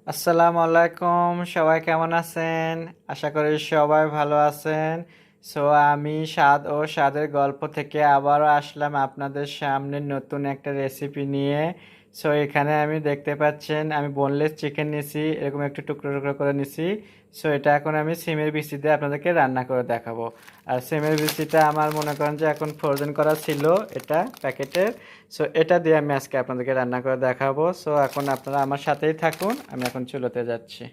আসসালামু আলাইকুম, সবাই কেমন আছেন? আশা করি সবাই ভালো আছেন। সো আমি স্বাদ ও স্বাদের গল্প থেকে আবারও আসলাম আপনাদের সামনে নতুন একটা রেসিপি নিয়ে। সো এখানে আমি দেখতে পাচ্ছেন আমি বোনলেস চিকেন নিছি, এরকম একটু টুকরো টুকরো করে নিছি। সো এটা এখন আমি সিমের বিচি দিয়ে আপনাদেরকে রান্না করে দেখাবো। আর সিমের বিচিটা আমার মনে করেন যে এখন ফ্রোজেন করা ছিল, এটা প্যাকেটের। সো এটা দিয়ে আমি আজকে আপনাদেরকে রান্না করে দেখাবো। সো এখন আপনারা আমার সাথেই থাকুন, আমি এখন চুলোতে যাচ্ছি।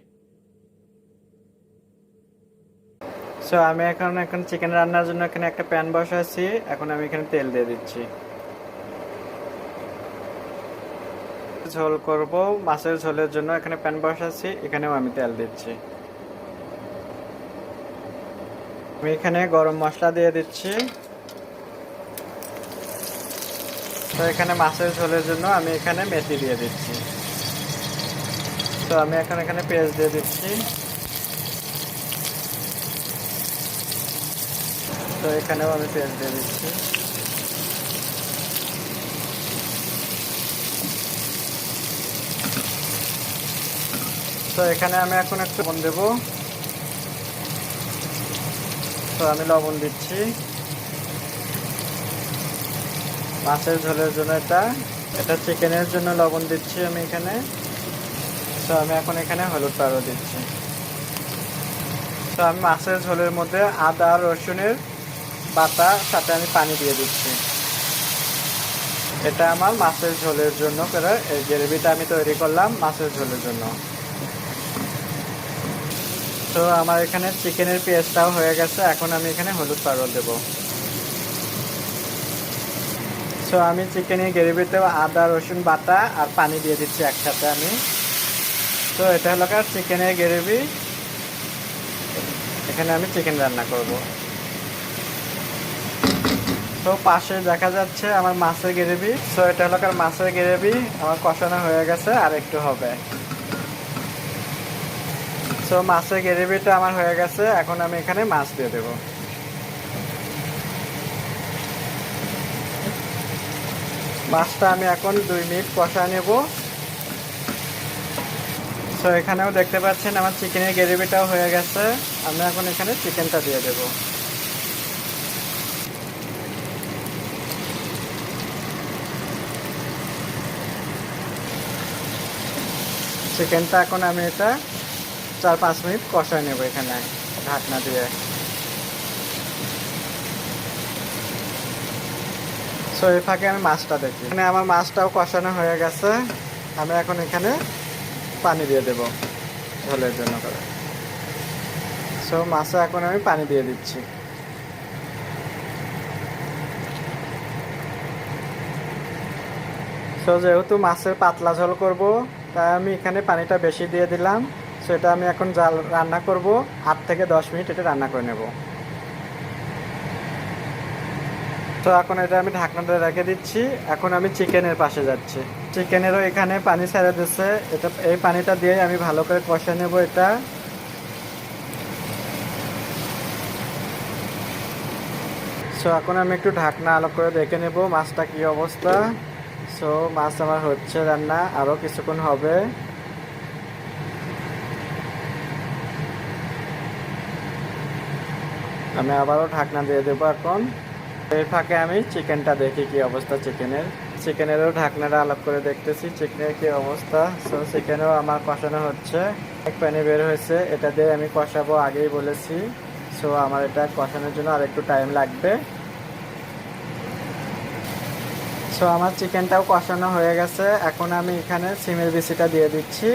সো আমি এখন চিকেন রান্নার জন্য এখানে একটা প্যান বসাচ্ছি। এখন আমি এখানে তেল দিয়ে দিচ্ছি। ঝোল করব, মাছের ঝোলের জন্য এখানে প্যান বসাচ্ছি, এখানেও আমি তেল দিচ্ছি। আমি এখানে গরম মশলা দিয়ে দিচ্ছি। তো এখানে মাছের ঝোলের জন্য আমি এখানে মেথি দিয়ে দিচ্ছি। তো আমি এখন এখানে পেঁয়াজ দিয়ে দিচ্ছি। তো এখানেও আমি পেঁয়াজ দিয়ে দিচ্ছি। তো এখানে আমি এখন একটু লবণ দেবো। তো আমি লবণ দিচ্ছি মাছের ঝোলের জন্য। এটা চিকেনের জন্য লবণ দিচ্ছি আমি এখানে। তো আমি এখন এখানে হলুদ পাউডার দিচ্ছি। তো আমি মাছের ঝোলের মধ্যে আদা রসুনের বাটা সাথে আমি পানি দিয়ে দিচ্ছি। এটা আমার মাছের ঝোলের জন্য করে এই গ্রেভিটা আমি তৈরি করলাম মাছের ঝোলের জন্য। তো আমার এখানে চিকেনের পেস্টটাও হয়ে গেছে, এখন আমি এখানে হলুদ পাউডার দেবো। তো আমি চিকেনের গ্রেভিতেও আদা রসুন বাটা আর পানি দিয়ে দিচ্ছি একসাথে আমি। তো এটা হলো চিকেনের গ্রেভি, এখানে আমি চিকেন রান্না করব। তো পাশে দেখা যাচ্ছে আমার মাছের গ্রেভি। তো এটা হলো মাছের গ্রেভি আমার কষানো হয়ে গেছে, আর একটু হবে। তো মাছের গ্রেভিটা আমার হয়ে গেছে, এখন আমি এখানে মাছ দিয়ে দেব। মাছটা আমি এখন 2 মিনিট কষা নেব। তো এখানেও দেখতে পাচ্ছেন আমার চিকেনের গ্রেভিটাও হয়ে গেছে, আমি এখন এখানে চিকেনটা দিয়ে দেব। চিকেনটা এখন আমি এটা 4-5 মিনিট কষায় নেব এখানে ঢাকনা দিয়ে। সো এই ফাঁকে আমি মাছটা দেখি। এখানে আমার মাছটাও কষানো হয়ে গেছে, আমি এখন এখানে পানি দিয়ে দেব ঝোলের জন্য করে। সো মাছে এখন আমি পানি দিয়ে দিচ্ছি। সো যেহেতু মাছের পাতলা ঝোল করব, তাই আমি এখানে পানিটা বেশি দিয়ে দিলাম। সো এটা আমি এখন জাল রান্না করব, 8 থেকে 10 মিনিট এটা রান্না করে নেব। তো এখন এটা আমি ঢাকনাটা রেখে দিচ্ছি। এখন আমি চিকেনের পাশে যাচ্ছি। চিকেনেরও এখানে পানি ছেড়ে দিচ্ছে, এটা এই পানিটা দিয়ে আমি ভালো করে কষে নেব এটা। সো এখন আমি একটু ঢাকনা আলো করে দেখে নেব মাছটা কি অবস্থা। সো মাছ আমার হচ্ছে রান্না, আরও কিছুক্ষণ হবে। আমি আবারও ঢাকনা দিয়ে দেবো এখন। এই ফাঁকে আমি চিকেনটা দেখি কি অবস্থা চিকেনেরও ঢাকনাটা আলাপ করে দেখতেছি চিকেনের কি অবস্থা। সো চিকেনও আমার কষানো হচ্ছে, এক প্যানে বের হয়েছে, এটা দিয়ে আমি কষাবো আগেই বলেছি। সো আমার এটা কষানোর জন্য আর একটু টাইম লাগবে। সো আমার চিকেনটাও কষানো হয়ে গেছে, এখন আমি এখানে সিমের বিচিটা দিয়ে দিচ্ছি।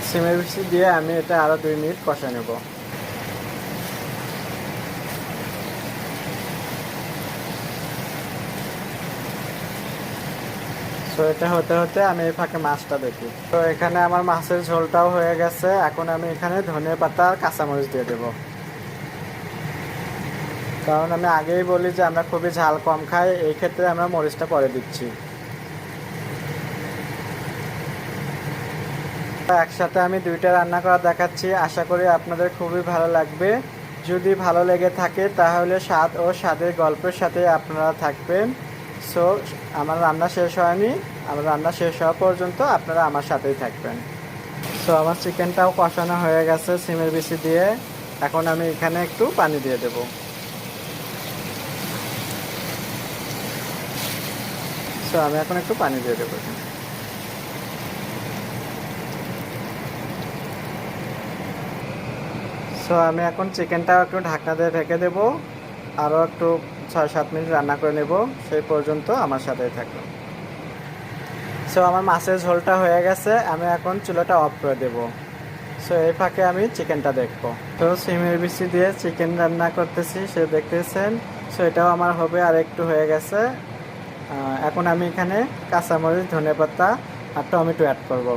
সিমের বিচি দিয়ে আমি এটা আরও 2 মিনিট কষা নেব। তো এটা হতে হতে আমি এই ফাঁকে মাছটা দেখি। তো এখানে আমার মাছের ঝোলটাও হয়ে গেছে, এখন আমি এখানে ধনে পাতা আর কাঁচামরিচ দিয়ে দেব। কারণ আমি আগেই বলি যে আমরা খুবই ঝাল কম খাই, এই ক্ষেত্রে আমরা মরিচটা পরে দিচ্ছি। একসাথে আমি 2টা রান্না করা দেখাচ্ছি, আশা করি আপনাদের খুবই ভালো লাগবে। যদি ভালো লেগে থাকে তাহলে স্বাদ ও স্বাদের গল্পের সাথে আপনারা থাকবেন। সো আমার রান্না শেষ হয়নি, আমার রান্না শেষ হওয়া পর্যন্ত আপনারা আমার সাথেই থাকবেন। সো আমার চিকেনটাও কষানো হয়ে গেছে সিমের বিচি দিয়ে। এখন আমি এখানে একটু পানি দিয়ে দেব। সো আমি এখন একটু পানি দিয়ে দেবো এখানে। সো আমি এখন চিকেনটাও একটু ঢাকনা দিয়ে ঢেকে দেব। আরও একটু 6-7 মিনিট রান্না করে নেব, সেই পর্যন্ত আমার সাথেই থাকবে। সো আমার মাছের ঝোলটা হয়ে গেছে, আমি এখন চুলাটা অফ করে দেব। সো এই ফাঁকে আমি চিকেনটা দেখব। তো সিমের বিচি দিয়ে চিকেন রান্না করতেছি, সে দেখতেছেন। সো এটাও আমার হবে, আর একটু হয়ে গেছে। এখন আমি এখানে কাঁচামরিচ, ধনেপাতা আর টমেটো অ্যাড করব।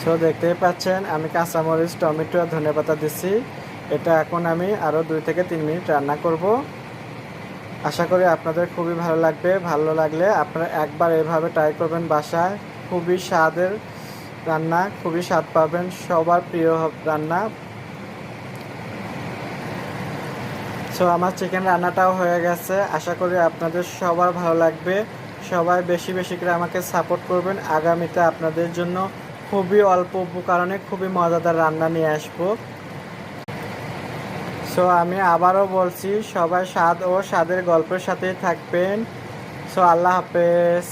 সো দেখতেই পাচ্ছেন আমি কাঁচামরিচ, টমেটো আর ধনেপাতা দিচ্ছি। এটা এখন আমি আরও 2 থেকে 3 মিনিট রান্না করব। আশা করি আপনাদের খুবই ভালো লাগবে। ভালো লাগলে আপনারা একবার এভাবে ট্রাই করবেন বাসায়। খুবই স্বাদের রান্না, খুবই স্বাদ পাবেন, সবার প্রিয় রান্না। সো আমার চিকেন রান্নাটাও হয়ে গেছে। আশা করি আপনাদের সবার ভালো লাগবে। সবাই বেশি বেশি করে আমাকে সাপোর্ট করবেন। আগামীতে আপনাদের জন্য খুবই অল্প উপকরণে খুবই মজাদার রান্না নিয়ে আসবো। সো আমি আবারও বলছি, সবাই স্বাদ ও স্বাদের গল্পের সাথেই থাকবেন। সো আল্লাহ হাফেজ।